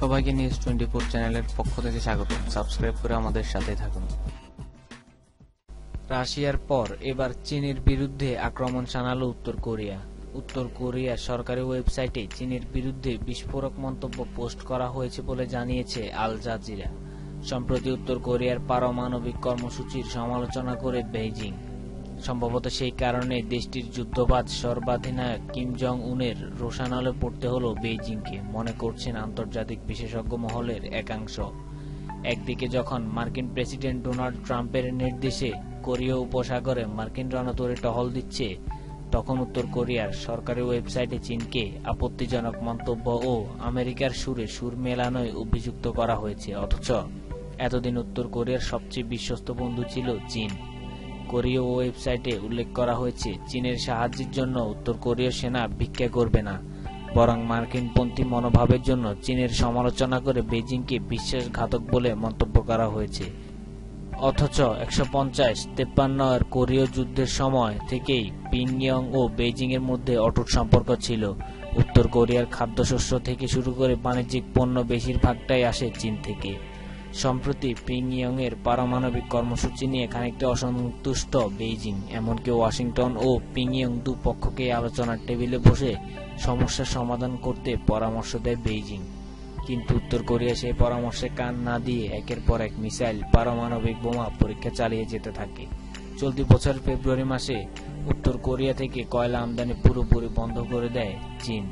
সবাইকে নিউজ 24 চ্যানেলের পক্ষ থেকে স্বাগত। সাবস্ক্রাইব করে আমাদের সাথে থাকুন। রাশিয়ার পর এবার চীনের বিরুদ্ধে আক্রমণ শানালো উত্তর কোরিয়া। উত্তর কোরিয়ার সরকারি ওয়েবসাইটে চীনের বিরুদ্ধে বিস্ফোরক মন্তব্য পোস্ট করা হয়েছে বলে জানিয়েছে আল জাজিরা। সম্প্রতি উত্তর কোরিয়ার পারমাণবিক কর্মসূচির সমালোচনা করে বেইজিং। সম্ভবত সেই কারণে দেশটির যুদ্ধবাজ সর্বাধিনায়ক কিম জং উনের রোষানলে পড়তে হলো বেইজিংকে, মনে করছেন আন্তর্জাতিক বিশেষজ্ঞ মহলের একাংশ। একদিকে যখন মার্কিন প্রেসিডেন্ট ডোনাল্ড ট্রাম্পের নির্দেশে কোরীয় উপসাগরে মার্কিন রণতরী টহল দিচ্ছে, তখন উত্তর কোরিয়ার সরকারি ওয়েবসাইটে চীনকে আপত্তিজনক মন্তব্য ও আমেরিকার সুরে সুর মেলানোয় অভিযুক্ত করা হয়েছে। অথচ এতদিন উত্তর কোরিয়ার সবচেয়ে বিশ্বস্ত বন্ধু ছিল চীন। কোরীয় ওয়েবসাইটে উল্লেখ করা হয়েছে, চীনের সাহায্যের জন্য উত্তর কোরীয় সেনা ভিক্ষা করবে না, বরং মার্কিনপন্থী মনোভাবের জন্য চীনের সমালোচনা করে বেইজিংকে বিশ্বাসঘাতক বলে মন্তব্য করা হয়েছে। অথচ ১৫৫-৫৩ কোরীয় যুদ্ধের সময় থেকেই পিয়ংইয়ং ও বেইজিং এর মধ্যে অটুট সম্পর্ক ছিল। উত্তর কোরিয়ার খাদ্যশস্য থেকে শুরু করে বাণিজ্যিক পণ্য বেশিরভাগটাই আসে চীন থেকে। সম্প্রতি পিয়ংইয়ং এর পারমাণবিক কর্মসূচি নিয়ে খানিকটা অসন্তুষ্ট বেইজিং। এমনকি ওয়াশিংটন ও পিয়ংইয়ং দুপক্ষকে আলোচনার টেবিলে বসে সমস্যার সমাধান করতে পরামর্শ দেয় বেইজিং। কিন্তু উত্তর কোরিয়া সেই পরামর্শে কান না দিয়ে একের পর এক মিসাইল, পারমাণবিক বোমা পরীক্ষা চালিয়ে যেতে থাকে। চলতি বছর ফেব্রুয়ারি মাসে উত্তর কোরিয়া থেকে কয়লা আমদানি পুরোপুরি বন্ধ করে দেয় চীন।